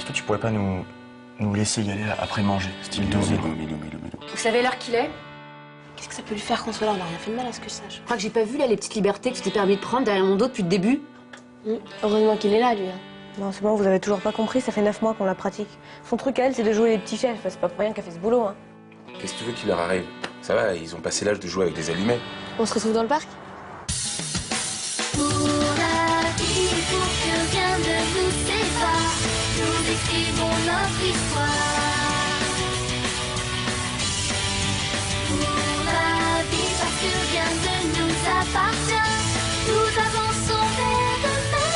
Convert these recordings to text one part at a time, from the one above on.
que tu pourrais pas nous laisser y aller après manger, style 2 heures? Vous savez l'heure qu'il est? Qu'est-ce que ça peut lui faire qu'on soit là? On n'a rien fait de mal à ce que je sache. Je crois que j'ai pas vu là les petites libertés que tu t'es permis de prendre derrière mon dos depuis le début. Heureusement qu'il est là, lui. Non, c'est bon, vous avez toujours pas compris, ça fait 9 mois qu'on la pratique. Son truc à elle, c'est de jouer les petits chefs. C'est pas pour rien qu'elle fait ce boulot, hein. Qu'est-ce que tu veux qu'il leur arrive? Ça va, ils ont passé l'âge de jouer avec des allumets. On se retrouve dans le parc? Pour la vie, pour que rien ne nous sépare, nous écrivons notre histoire. Pour la vie, parce que rien ne nous appartient, nous avançons vers demain.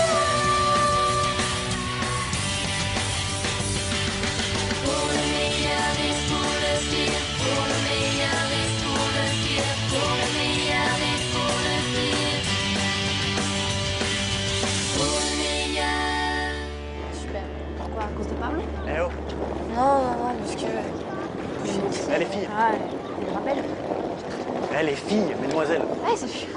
Pour le meilleur et pour le pire, pour le meilleur et pour le pire, pour le meilleur et pour le pire. Pour le meilleur. Super. Pourquoi? À cause de Pablo? Eh oh. Non, parce que... Eh les filles. Ah, il me rappelle. Eh les filles, mesdemoiselles. Ouais, c'est sûr.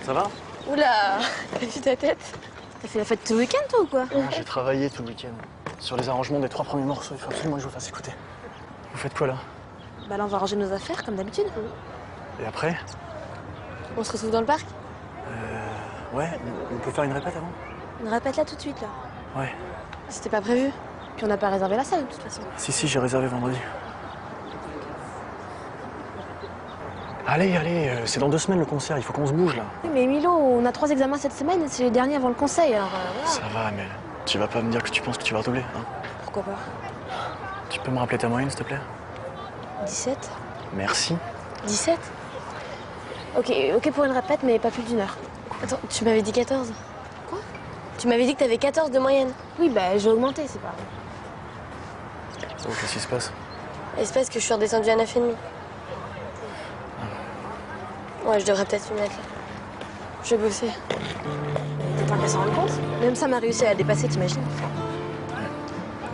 Ça va? Oula, t'as vu ta tête? T'as fait la fête tout le week-end, toi, ou quoi? Non, j'ai travaillé tout le week-end. Sur les arrangements des 3 premiers morceaux, il faut absolument que je vous fasse écouter. Vous faites quoi là? Bah là, on va ranger nos affaires, comme d'habitude. Et après? On se retrouve dans le parc? Ouais, on peut faire une répète avant? On répète là tout de suite, là. Ouais. C'était pas prévu. Puis on n'a pas réservé la salle, de toute façon. Si, j'ai réservé vendredi. Allez, c'est dans 2 semaines le concert, il faut qu'on se bouge là. Oui, mais Milo, on a 3 examens cette semaine et c'est les derniers avant le conseil, alors voilà. Ça va, mais tu vas pas me dire que tu penses que tu vas redoubler, hein? Pourquoi pas? Tu peux me rappeler ta moyenne, s'il te plaît? 17? Merci. 17? Ok pour une répète, mais pas plus d'1 heure. Attends, tu m'avais dit 14? Quoi? Tu m'avais dit que t'avais 14 de moyenne. Oui, bah j'ai augmenté, c'est pas... Oh, qu'est-ce qui se passe? Il se passe que je suis redescendue à 9,5. Ouais, je devrais peut-être m'y mettre là. Je vais bosser. T'es pas qu'à s'en rendre compte? Même ça m'a réussi à la dépasser, t'imagines?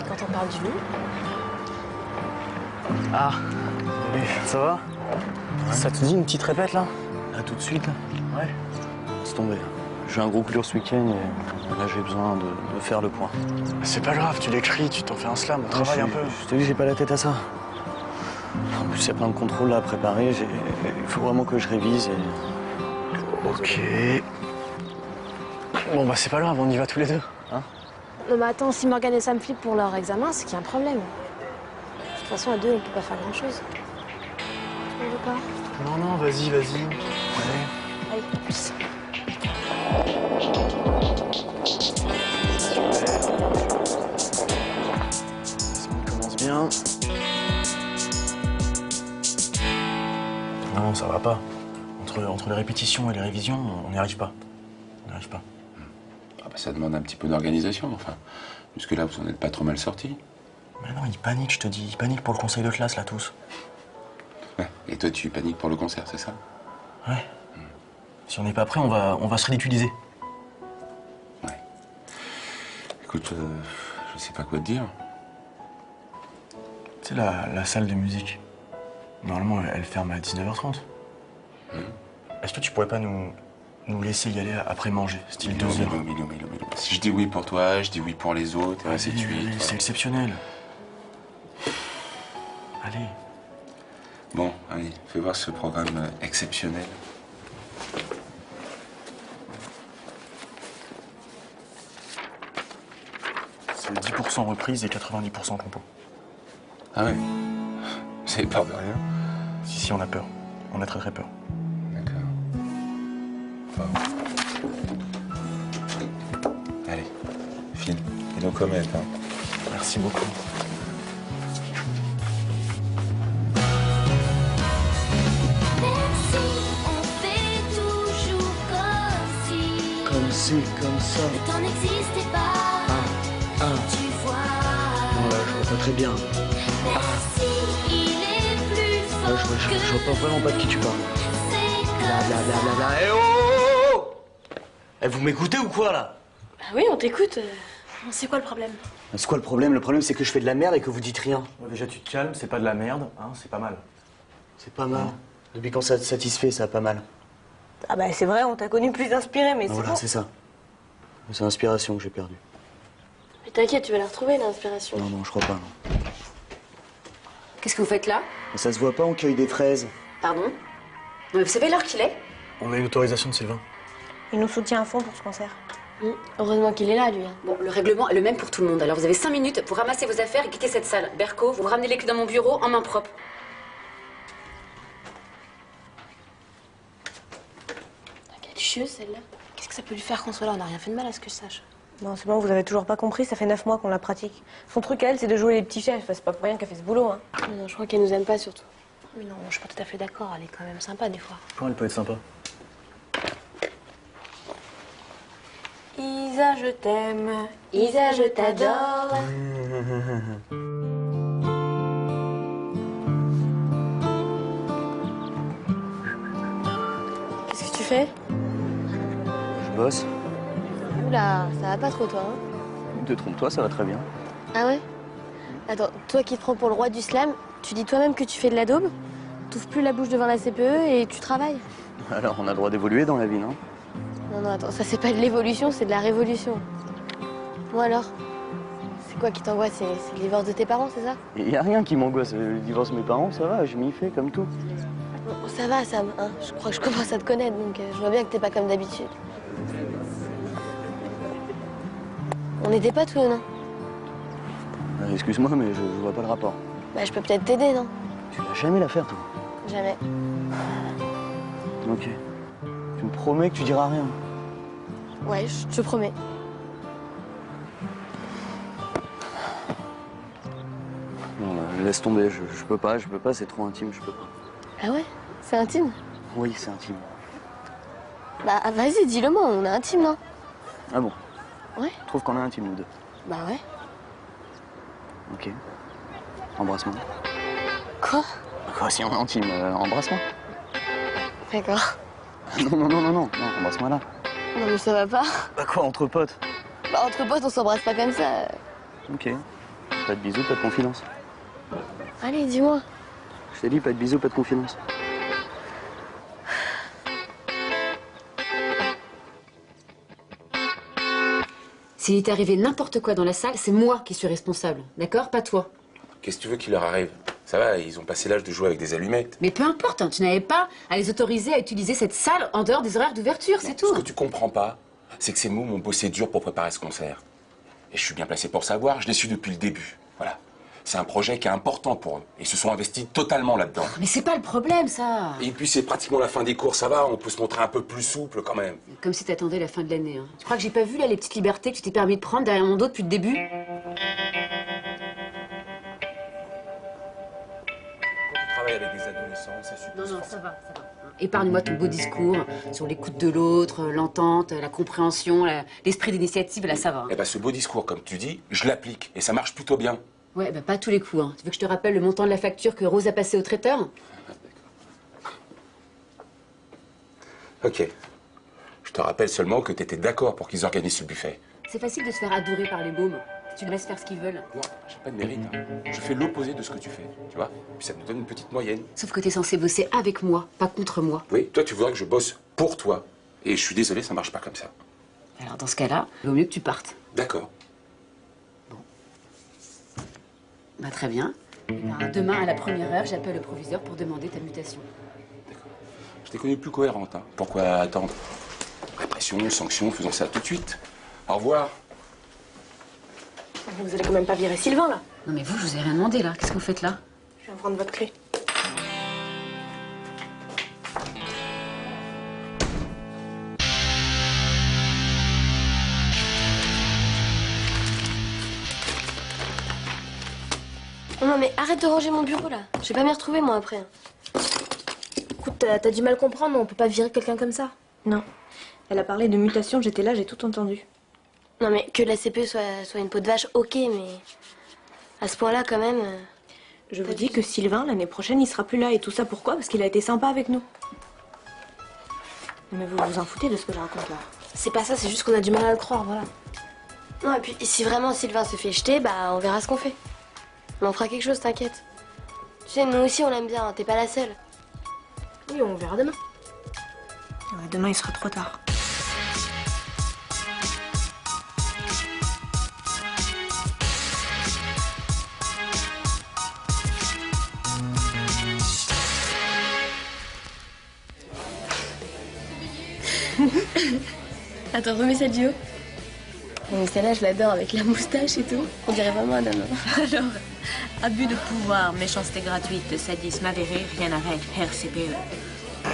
Et quand on parle du loup... Ah, salut, ça va? Ouais. Ça te dit une petite répète là? Là, tout de suite, là? Ouais. Laisse tomber. J'ai un gros couleur ce week-end et là, j'ai besoin de faire le point. C'est pas grave, tu l'écris, tu t'en fais un slam, on travaille un peu. Je te dis, j'ai pas la tête à ça. En plus, il y a plein de contrôles là à préparer. Il faut vraiment que je révise et... Ok. Bon, bah c'est pas grave, on y va tous les deux, hein? Non mais attends, si Morgane et Sam flippent pour leur examen, c'est qu'il y a un problème. De toute façon, à 2, on peut pas faire grand-chose. Tu veux pas? Non, vas-y. Allez. Allez, à plus. Ça commence bien. Non, ça va pas. Entre les répétitions et les révisions, on n'y arrive pas. On n'y arrive pas. Ah bah ça demande un petit peu d'organisation, enfin. Jusque-là, vous en êtes pas trop mal sortis. Mais non, ils paniquent, je te dis. Ils paniquent pour le conseil de classe, là, tous. Ouais. Et toi, tu paniques pour le concert, c'est ça? Ouais. Si on n'est pas prêt, on va se ridiculiser. Ouais. Écoute, je sais pas quoi te dire. Tu sais, la salle de musique, normalement, elle ferme à 19h30. Est-ce que tu pourrais pas nous laisser y aller après manger, style 2 heures? Milo. Si je dis oui pour toi, je dis oui pour les autres, et ainsi de suite. Allez, c'est exceptionnel. Allez. Bon, allez, fais voir ce programme exceptionnel. C'est 10% reprise et 90% compo. Ah ouais? Vous avez peur de rien? Si, on a peur. On a très très peur. D'accord. Bon. Allez, file. Et nos comètes, hein. Merci beaucoup. Même si on fait toujours comme si Comme ça. le temps n'existait pas. Tu vois. Non, là, je vois pas très bien. Même si il est plus fort Je vois pas vraiment pas de qui tu parles. c'est comme Blablabla. Eh oh! Eh, vous m'écoutez ou quoi là? Bah oui, on t'écoute. C'est quoi le problème? C'est quoi le problème? Le problème c'est que je fais de la merde et que vous dites rien. Ouais, déjà tu te calmes, c'est pas de la merde, hein, c'est pas mal. C'est pas mal. Depuis quand ça te satisfait, ça pas mal. Ah bah c'est vrai, on t'a connu plus inspiré, mais c'est Voilà, bon. c'est ça. C'est l'inspiration que j'ai perdue. Mais t'inquiète, tu vas la retrouver, l'inspiration. Non, non, je crois pas. Non. Qu'est-ce que vous faites là? Mais ça se voit pas, on cueille des fraises. Pardon? Non, mais vous savez l'heure qu'il est? On a eu l'autorisation de Sylvain. Il nous soutient à fond pour ce concert. Heureusement qu'il est là, lui. Hein. Bon, le règlement est le même pour tout le monde. Alors vous avez 5 minutes pour ramasser vos affaires et quitter cette salle. Berco, vous ramenez les clés dans mon bureau en main propre. Elle est chieuse, celle-là. Qu'est-ce que ça peut lui faire qu'on soit là? On n'a rien fait de mal à ce que je sache. Non, c'est bon, vous avez toujours pas compris, ça fait 9 mois qu'on la pratique. Son truc à elle, c'est de jouer les petits chefs. Enfin, c'est pas pour rien qu'elle fait ce boulot, hein. Non, je crois qu'elle nous aime pas, surtout. Mais non, je suis pas tout à fait d'accord. Elle est quand même sympa, des fois. Comment elle peut être sympa? Isa, je t'aime. Isa, je t'adore. Qu'est-ce que tu fais? Je bosse. Oula, ça va pas trop, toi, hein? Détrompe-toi, ça va très bien. Ah ouais? Attends, toi qui te prends pour le roi du slam, tu dis toi-même que tu fais de la daube? T'ouvres plus la bouche devant la CPE et tu travailles? Alors, on a le droit d'évoluer dans la vie, non? Non, non, attends, ça c'est pas de l'évolution, c'est de la révolution. Bon alors? C'est quoi qui t'angoisse? C'est le divorce de tes parents, c'est ça? Il y a rien qui m'angoisse. Le divorce de mes parents, ça va, je m'y fais comme tout. Bon, ça va, Sam, hein? Je crois que je commence à te connaître, donc je vois bien que t'es pas comme d'habitude. On n'était pas tous, non? Excuse-moi, mais je vois pas le rapport. Bah, je peux peut-être t'aider, non? Tu vas jamais la faire, toi. Jamais. Ok. Tu me promets que tu diras rien. Ouais, je te promets. Non, bah, laisse tomber, je peux pas, c'est trop intime, je peux pas. Ah ouais? C'est intime? Oui, c'est intime. Bah, vas-y, dis-le-moi, on est intime, non? Ah bon? Ouais. Je trouve qu'on est intime, nous deux. Bah ouais. Ok. Embrasse-moi. Quoi? Quoi, si on est intime, embrasse-moi. D'accord. Non, embrasse-moi là. Non mais ça va pas. Bah quoi, entre potes? Bah entre potes, on s'embrasse pas comme ça. Ok. Pas de bisous, pas de confidence. Allez, dis-moi. Je t'ai dit, pas de bisous, pas de confidence. S'il est arrivé n'importe quoi dans la salle, c'est moi qui suis responsable. D'accord? Pas toi. Qu'est-ce que tu veux qu'il leur arrive? Ça va, ils ont passé l'âge de jouer avec des allumettes. Mais peu importe, hein, tu n'avais pas à les autoriser à utiliser cette salle en dehors des horaires d'ouverture, c'est tout. Ce que tu comprends pas, c'est que ces mots m'ont bossé dur pour préparer ce concert. Et je suis bien placé pour savoir, je l'ai su depuis le début. Voilà. C'est un projet qui est important pour eux. Ils se sont investis totalement là-dedans. Mais c'est pas le problème, ça. Et puis c'est pratiquement la fin des cours, ça va, on peut se montrer un peu plus souple quand même. Comme si t'attendais la fin de l'année. Hein. Tu crois que j'ai pas vu, là, les petites libertés que tu t'es permis de prendre derrière mon dos depuis le début? Quand tu travailles avec des adolescents, ça suppose... Non, ça va. Épargne-moi ton beau discours sur l'écoute de l'autre, l'entente, la compréhension, l'esprit d'initiative, là, ça va. Eh ben ce beau discours, comme tu dis, je l'applique et ça marche plutôt bien. Ouais, bah pas à tous les coups. Hein. Tu veux que je te rappelle le montant de la facture que Rose a passé au traiteur? Ok. Je te rappelle seulement que t'étais d'accord pour qu'ils organisent ce buffet. C'est facile de se faire adorer par les mômes. Tu les laisses faire ce qu'ils veulent. Moi, j'ai pas de mérite. Hein. Je fais l'opposé de ce que tu fais, tu vois. Puis ça nous donne une petite moyenne. Sauf que t'es censé bosser avec moi, pas contre moi. Oui, toi, tu voudrais que je bosse pour toi. Et je suis désolé, ça marche pas comme ça. Alors dans ce cas-là, il vaut mieux que tu partes. D'accord. Bah très bien. Alors, demain, à la première heure, j'appelle le proviseur pour demander ta mutation. Je t'ai connu plus cohérente. Hein. Pourquoi attendre? Répression, sanction, faisons ça tout de suite. Au revoir. Vous allez quand même pas virer Sylvain, là? Non mais vous, je vous ai rien demandé, là. Qu'est-ce que vous faites là? Je viens prendre votre clé. Non mais arrête de ranger mon bureau là. Je vais pas m'y retrouver moi après. Écoute, t'as du mal comprendre, on peut pas virer quelqu'un comme ça. Non. Elle a parlé de mutation, j'étais là, j'ai tout entendu. Non mais que la CPE soit une peau de vache, ok, mais à ce point-là quand même. Je vous dis que Sylvain, l'année prochaine, il sera plus là. Et tout ça pourquoi? Parce qu'il a été sympa avec nous. Mais vous vous en foutez de ce que je raconte là. C'est pas ça, c'est juste qu'on a du mal à le croire, voilà. Non et puis si vraiment Sylvain se fait jeter, bah on verra ce qu'on fait. Mais on fera quelque chose, t'inquiète. Tu sais, nous aussi on l'aime bien, t'es pas la seule. Oui, on verra demain. Ouais, demain, il sera trop tard. Attends, remets celle du haut. Mais celle-là, je l'adore, avec la moustache et tout. On dirait vraiment un homme. Alors, abus de pouvoir, méchanceté gratuite, sadisme avéré, rien à avec RCPE.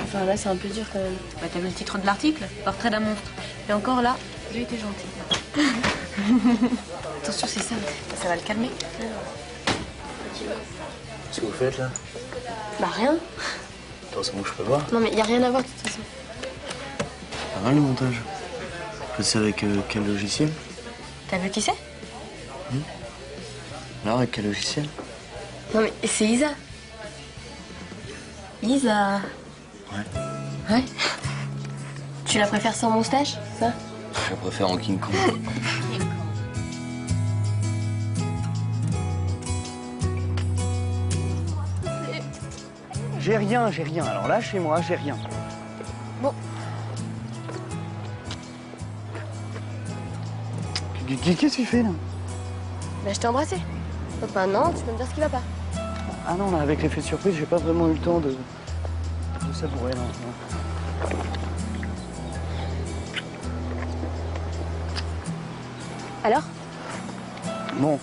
Enfin, là, c'est un peu dur quand même. Bah, t'as vu le titre de l'article? Portrait d'un monstre. Et encore là, j'ai été gentille. Attention, c'est ça. Ça va le calmer. Qu'est-ce que vous faites là? Bah, rien. Attends, c'est bon que je peux voir. Non, mais y a rien à voir de toute façon. Pas mal le montage. Vous faites ça avec quel logiciel? T'as vu qui c'est? Alors avec quel logiciel? Non, mais c'est Isa. Isa. Ouais. Ouais. Tu la préfères sans moustache, ça? Je préfère en King Kong. J'ai rien. Alors là, chez moi, j'ai rien. Bon. Qu'est-ce que tu fais là? Bah, je t'ai embrassé. Donc maintenant, tu peux me dire ce qui va pas. Ah non, là, avec l'effet de surprise, j'ai pas vraiment eu le temps de savourer, non. Alors? Bon,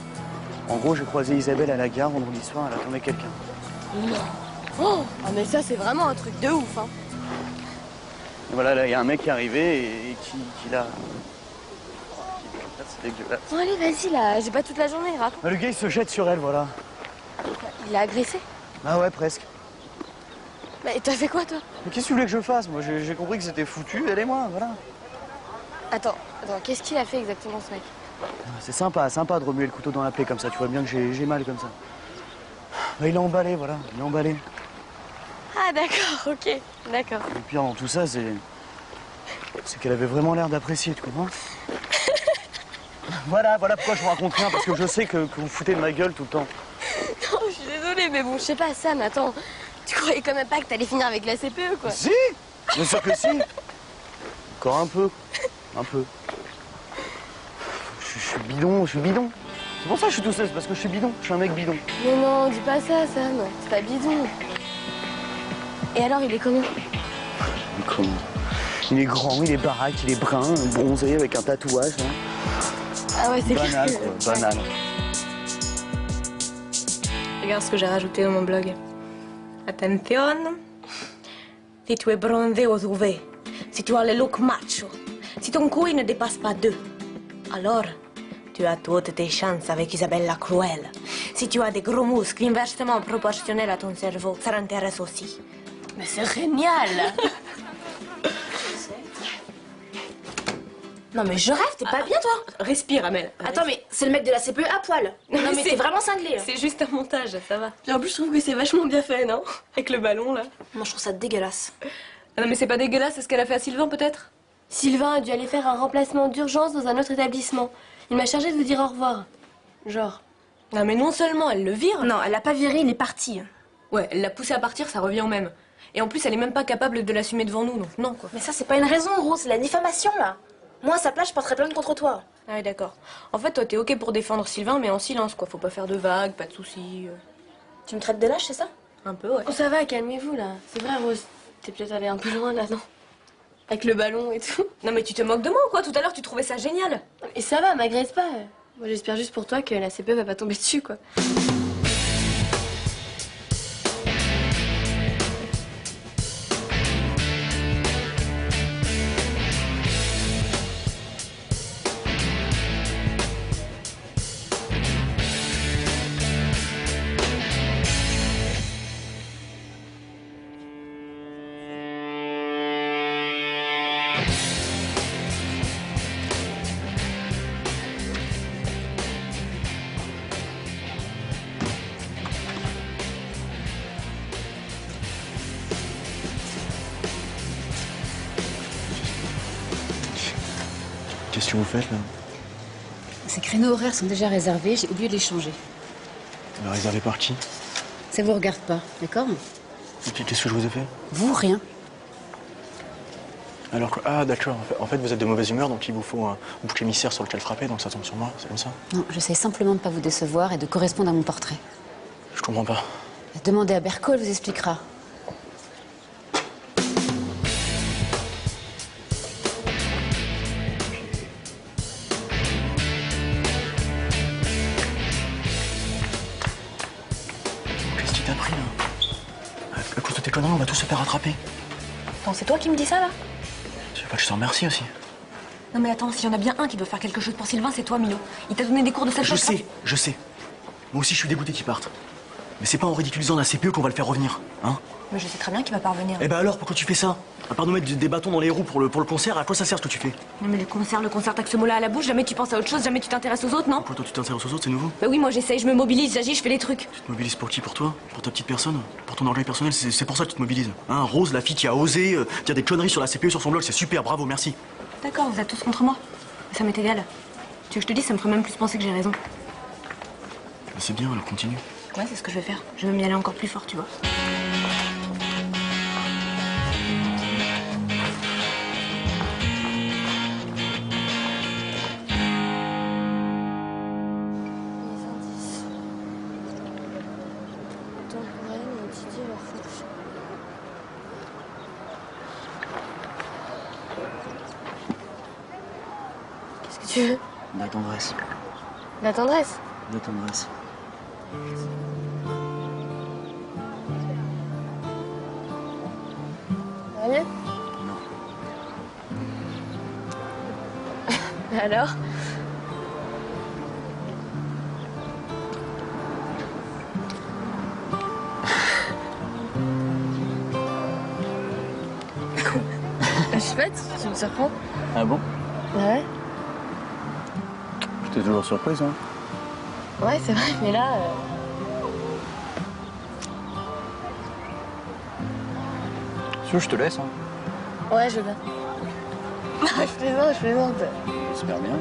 en gros, j'ai croisé Isabelle à la gare vendredi soir, elle attendait quelqu'un. Non. Oh, ah, mais ça, c'est vraiment un truc de ouf, hein. Et voilà, là, il y a un mec qui est arrivé et qui l'a... C'est dégueulasse. Bon, allez, vas-y, là. J'ai pas toute la journée, raconte. Bah, le gars, il se jette sur elle, voilà. Il l'a agressé. Ah ouais, presque. Mais t'as fait quoi, toi? Mais qu'est-ce que tu voulais que je fasse? Moi, j'ai compris que c'était foutu, elle et moi, voilà. Attends, qu'est-ce qu'il a fait exactement, ce mec? C'est sympa de remuer le couteau dans la plaie comme ça, tu vois bien que j'ai mal comme ça. Bah, il est emballé, voilà, il est emballé. Ah, d'accord, ok, d'accord. Le pire dans tout ça, c'est qu'elle avait vraiment l'air d'apprécier, tu comprends? Voilà pourquoi je vous raconte rien, parce que je sais que vous foutez de ma gueule tout le temps. Non, je suis désolée, mais bon, je sais pas, Sam, attends. Tu croyais quand même pas que t'allais finir avec la CPE, quoi? Si! Bien sûr que si! Encore un peu. Un peu. Je suis bidon. C'est pour ça que je suis tout seul, c'est parce que je suis bidon. Je suis un mec bidon. Mais non, dis pas ça, Sam. C'est pas bidon. Et alors, il est comment? Il est grand, il est baraque, il est brun, bronzé, avec un tatouage. Hein. Ah ouais, c'est clair. Banal, quoi, banal. Regarde ce que j'ai rajouté dans mon blog. Attention. Si tu es bronzé aux UV, si tu as le look macho, si ton couille ne dépasse pas 2, alors tu as toutes tes chances avec Isabelle la Cruelle. Si tu as des gros muscles inversement proportionnels à ton cerveau, ça l'intéresse aussi. Mais c'est génial! Non mais je rêve, t'es pas bien toi? Respire, Amel. Attends mais c'est le mec de la CPE à poil. Non mais t'es vraiment cinglé. C'est juste un montage, ça va. Puis en plus, je trouve que c'est vachement bien fait, non? Avec le ballon, là. Moi je trouve ça dégueulasse. Ah non mais c'est pas dégueulasse, c'est ce qu'elle a fait à Sylvain peut-être? Sylvain a dû aller faire un remplacement d'urgence dans un autre établissement. Il m'a chargé de vous dire au revoir. Genre. Non mais non seulement elle le vire. Non, elle l'a pas viré, il est parti. Ouais, elle l'a poussé à partir, ça revient au même. Et en plus, elle est même pas capable de l'assumer devant nous, donc non quoi. Mais ça c'est pas une raison gros, c'est la diffamation là. Moi à sa place je porterais plainte contre toi. Ah ouais, d'accord. En fait, toi t'es ok pour défendre Sylvain, mais en silence quoi. Faut pas faire de vagues, pas de soucis. Tu me traites de lâche, c'est ça? Un peu, ouais. Oh, ça va, calmez-vous, là. C'est vrai, Rose. T'es peut-être allé un peu loin, là, non? Avec le ballon et tout. Non mais tu te moques de moi ou quoi? Tout à l'heure tu trouvais ça génial. Et ça va, m'agresse pas. Moi, j'espère juste pour toi que la CPE va pas tomber dessus, quoi. Qu'est-ce que vous faites là? Ces créneaux horaires sont déjà réservés, j'ai oublié de les changer. Réservé par qui? Ça vous regarde pas, d'accord? Qu'est-ce que je vous ai fait? Vous, rien. Alors que... Ah d'accord, en fait vous êtes de mauvaise humeur, donc il vous faut un bouc émissaire sur lequel frapper, donc ça tombe sur moi, c'est comme ça? Non, j'essaie simplement de pas vous décevoir et de correspondre à mon portrait. Je comprends pas. Demandez à Berco, elle vous expliquera. conneries, on va tous se faire rattraper. Attends, c'est toi qui me dis ça, là? Tu veux pas que je te remercie aussi? Non mais attends, s'il y en a bien un qui doit faire quelque chose pour Sylvain, c'est toi, Milo. Il t'a donné des cours de sale chose. Je sais. Moi aussi, je suis dégoûté qu'il parte. Mais c'est pas en ridiculisant la CPE qu'on va le faire revenir, hein? Mais je sais très bien qu'il va pas revenir. Eh ben alors, pourquoi tu fais ça? À part nous mettre des bâtons dans les roues pour le concert, à quoi ça sert ce que tu fais? Non mais le concert, t'as que ce mot-là à la bouche, jamais tu penses à autre chose, jamais tu t'intéresses aux autres, non? Pourquoi toi tu t'intéresses aux autres, c'est nouveau? Bah oui, moi j'essaye, je me mobilise, j'agis, je fais les trucs. Tu te mobilises pour qui? Pour toi? Pour ta petite personne? Pour ton orgueil personnel? C'est pour ça que tu te mobilises. Hein, Rose, la fille qui a osé dire des conneries sur la CPE, sur son blog, c'est super, bravo, merci. D'accord, vous êtes tous contre moi. Ça m'est égal. Tu veux que je te dise, ça me ferait même plus penser que j'ai raison. C'est bien, alors continue. Ouais, c'est ce que je vais faire. Je vais même y aller encore plus fort, tu vois. Qu'est-ce que tu veux? La tendresse. La tendresse? La tendresse. Ça va mieux? Non. Mais alors? Je sais pas, tu me surprends. Ah bon? Ouais. J'étais toujours surprise, hein. Ouais, c'est vrai, mais là... Si je te laisse, hein. Ouais, je veux bien. Je plaisante. J'espère bien.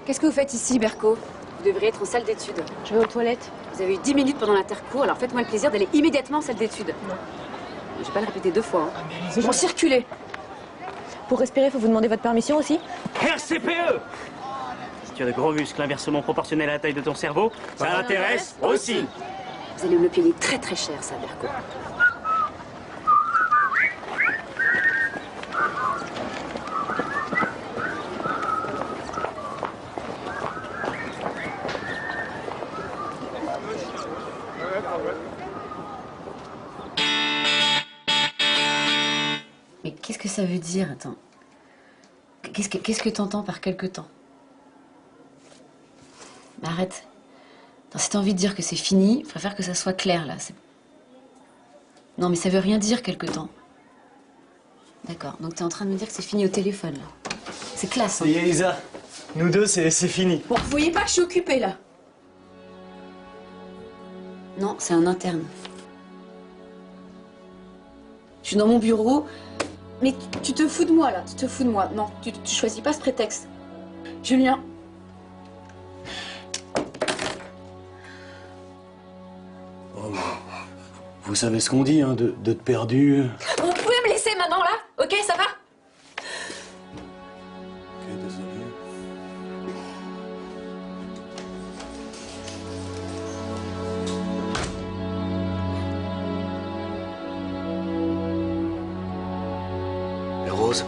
Qu'est-ce que vous faites ici, Berco? Vous devriez être en salle d'études. Je vais aux toilettes. Vous avez eu 10 minutes pendant l'intercours, alors faites-moi le plaisir d'aller immédiatement en salle d'études. Non. Je vais pas le répéter 2 fois. Hein. C'est bon, circulez. Pour respirer, faut vous demander votre permission aussi. RCPE! Si tu as de gros muscles inversement proportionnels à la taille de ton cerveau, ça l'intéresse aussi. Vous allez me le payer très très cher, ça, Berco. Mais qu'est-ce que ça veut dire? Attends. Qu'est-ce que t'entends par quelque temps? Mais arrête. Attends, si t'as envie de dire que c'est fini, je préfère que ça soit clair, là. Non, mais ça veut rien dire, quelque temps. D'accord. Donc t'es en train de me dire que c'est fini au téléphone, là. C'est classe, hein. Ça y est, Elisa. Nous deux, c'est fini. Bon, vous voyez pas que je suis occupée, là? Non, c'est un interne. Je suis dans mon bureau. Mais tu te fous de moi, là. Tu te fous de moi. Non, tu choisis pas ce prétexte. Julien. Oh, vous savez ce qu'on dit, hein, de te perdu. Vous pouvez me laisser maintenant, là? Ok, ça va? Ok, désolé. Mais Rose.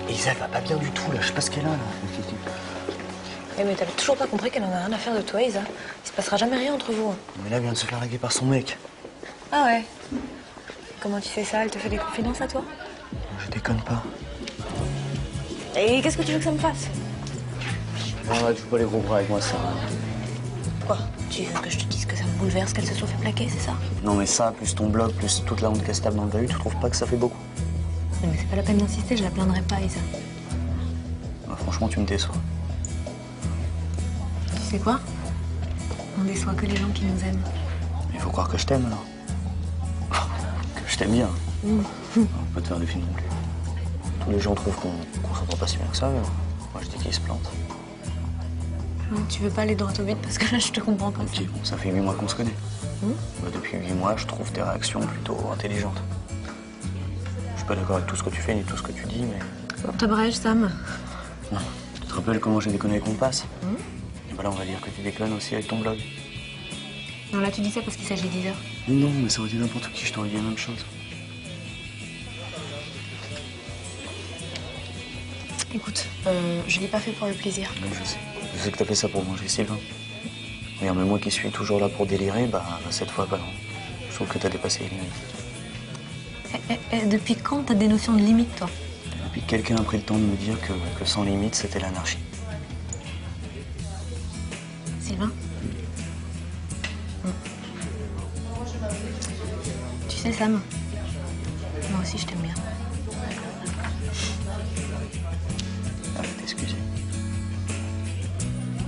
Elisa, elle va pas bien du tout, là. Je sais pas ce qu'elle a, là. Eh mais t'avais toujours pas compris qu'elle en a rien à faire de toi, Isa. Il se passera jamais rien entre vous. Mais là, elle vient de se faire larguer par son mec. Ah ouais? Comment tu sais ça? Elle te fait des confidences à toi? Je déconne pas. Et qu'est-ce que tu veux que ça me fasse? Non, là, tu fais pas les gros bras avec moi, ça. Quoi? Tu veux que je te dise que ça me bouleverse qu'elle se soit fait plaquer, c'est ça? Non, mais ça, plus ton blog, plus toute la honte qu'elle se tape dans le bahut, tu trouves pas que ça fait beaucoup? Non mais c'est pas la peine d'insister, je la plaindrai pas, Isa. Ouais, franchement, tu me déçois. Tu sais quoi? On déçoit que les gens qui nous aiment. Il faut croire que je t'aime, alors. Que je t'aime bien. On peut te faire des films non plus. Tous les gens trouvent qu'on s'entend pas si bien que ça, mais moi, je dis qu'ils se plantent. Non, tu veux pas aller droit au but parce que là, je te comprends pas. Ok, bon, ça fait 8 mois qu'on se connaît. Bah, depuis 8 mois, je trouve tes réactions plutôt intelligentes. Je suis pas d'accord avec tout ce que tu fais ni tout ce que tu dis, mais... Pour ta brèche, Sam. Non. Tu te rappelles comment j'ai déconné avec mon passe? Et bah là, on va dire que tu déconnes aussi avec ton blog. Non, là, tu dis ça parce qu'il s'agit d'10 heures. Non, mais ça aurait été n'importe qui, je t'aurais dit la même chose. Écoute, je l'ai pas fait pour le plaisir. Non, je sais. Je sais que t'as fait ça pour manger Sylvain. Regarde, même moi qui suis toujours là pour délirer, bah cette fois, bah non. Je trouve que t'as dépassé les limites. Depuis quand t'as des notions de limite, toi? Depuis que quelqu'un a pris le temps de me dire que sans limite, c'était l'anarchie. Sylvain? Tu sais, Sam, moi aussi je t'aime bien. Ah, faut t'excuser.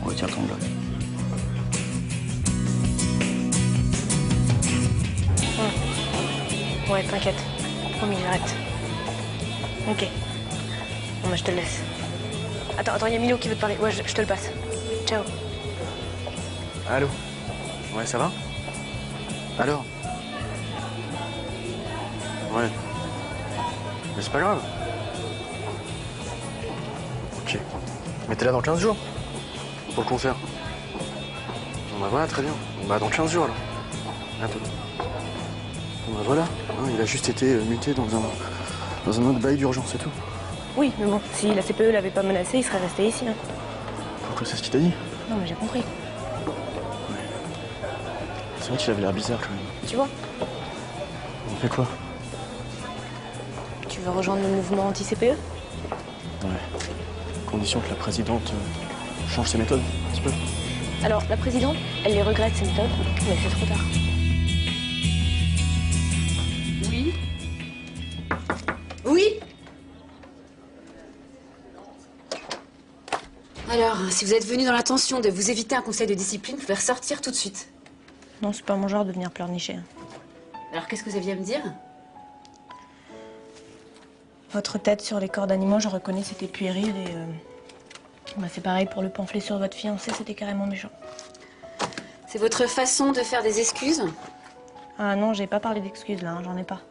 On retire ton blog. Ouais, t'inquiète. Promis, j'arrête. Ok. Bon, bah, je te le laisse. Attends, il y a Milo qui veut te parler. Ouais, je te le passe. Ciao. Allô? Ouais, ça va? Alors? Ouais. Mais c'est pas grave. Ok. Mais t'es là dans 15 jours? Pour le concert? Bon bah voilà, très bien. Bah dans 15 jours alors. À bientôt. Bon bah voilà. Hein, il a juste été muté dans un autre bail d'urgence, c'est tout. Oui, mais bon, si la CPE l'avait pas menacé, il serait resté ici. Hein. Pourquoi c'est ce qu'il t'a dit? Non, mais j'ai compris. C'est vrai qu'il avait l'air bizarre quand même. Tu vois? On fait quoi? Tu veux rejoindre le mouvement anti-CPE? Ouais. Condition que la présidente change ses méthodes, un petit peu. Alors, la présidente, elle les regrette, ses méthodes, mais c'est trop tard. Oui? Oui? Alors, si vous êtes venu dans l'intention de vous éviter un conseil de discipline, vous pouvez ressortir tout de suite. Non, c'est pas mon genre de venir pleurnicher. Hein. Alors, qu'est-ce que vous aviez à me dire? Votre tête sur les corps d'animaux, je reconnais, c'était puéril et... Bah, c'est pareil pour le pamphlet sur votre fiancé, c'était carrément méchant. C'est votre façon de faire des excuses? Ah non, j'ai pas parlé d'excuses là, hein, j'en ai pas.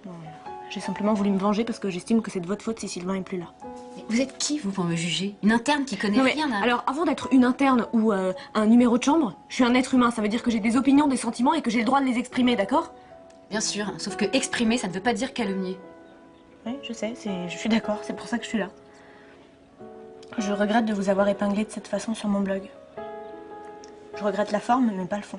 Non, j'ai simplement voulu me venger parce que j'estime que c'est de votre faute si Sylvain est plus là. Mais vous êtes qui, vous, pour me juger? Une interne qui connaît Non, mais rien à... alors, avant d'être une interne ou un numéro de chambre, je suis un être humain. Ça veut dire que j'ai des opinions, des sentiments et que j'ai le droit de les exprimer, d'accord? Bien sûr, sauf que exprimer, ça ne veut pas dire calomnier. Oui, je sais, je suis d'accord, c'est pour ça que je suis là. Je regrette de vous avoir épinglé de cette façon sur mon blog. Je regrette la forme, mais pas le fond.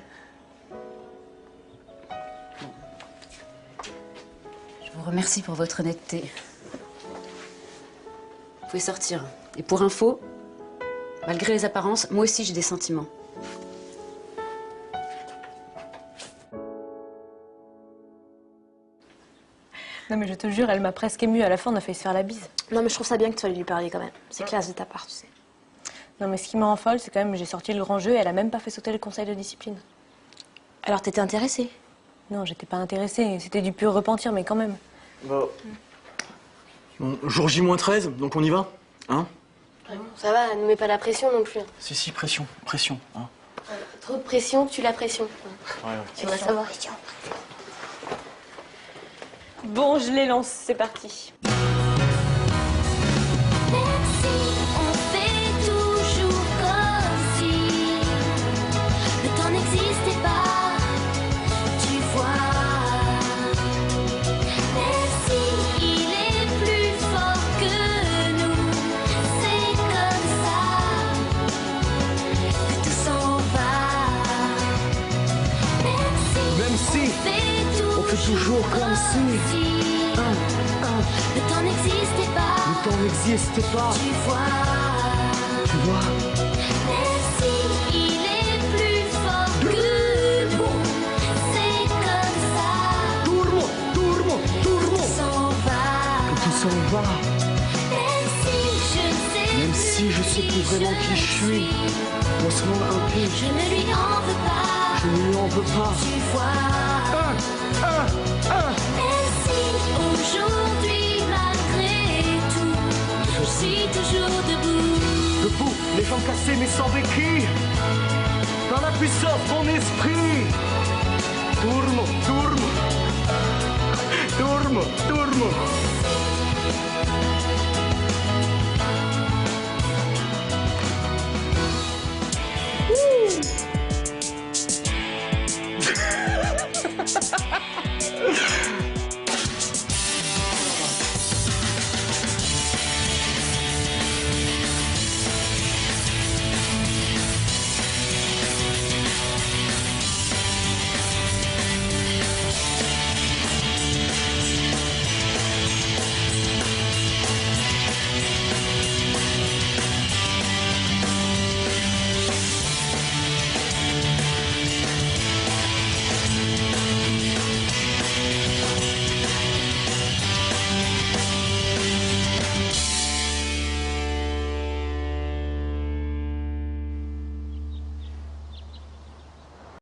Je vous remercie pour votre honnêteté. Vous pouvez sortir. Et pour info, malgré les apparences, moi aussi j'ai des sentiments. Non mais je te jure, elle m'a presque émue. À la fin, on a failli se faire la bise. Non, mais je trouve ça bien que tu sois lui parler quand même. C'est classe de ta part, tu sais. Non mais ce qui me rend folle, c'est quand même que j'ai sorti le grand jeu et elle a même pas fait sauter le conseil de discipline. Alors t'étais intéressée? Non, j'étais pas intéressée. C'était du pur repentir, mais quand même. Bon, jour J-13, donc on y va? Hein? Ça va, ne mets pas la pression non plus. Si, pression, hein. Trop de pression, tu la pression. Ouais. Tu vas savoir. Bon, je les lance, c'est parti. On fait toujours comme si le temps n'existait pas, tu vois. Même si il est plus fort que nous, c'est comme ça que tout s'en va. Même si on fait toujours comme si. Le temps n'existait pas. Tu vois. Même si il est plus fort que nous, c'est comme ça. Tout s'en va. Même si je sais plus vraiment qui je suis. Dans ce monde impie, Je ne lui en veux pas. je ne lui en veux pas. Tu vois. Même si aujourd'hui, malgré tout, je suis toujours debout. Debout, les jambes cassées mais sans béquille. Dans la puissance de mon esprit. Durmo.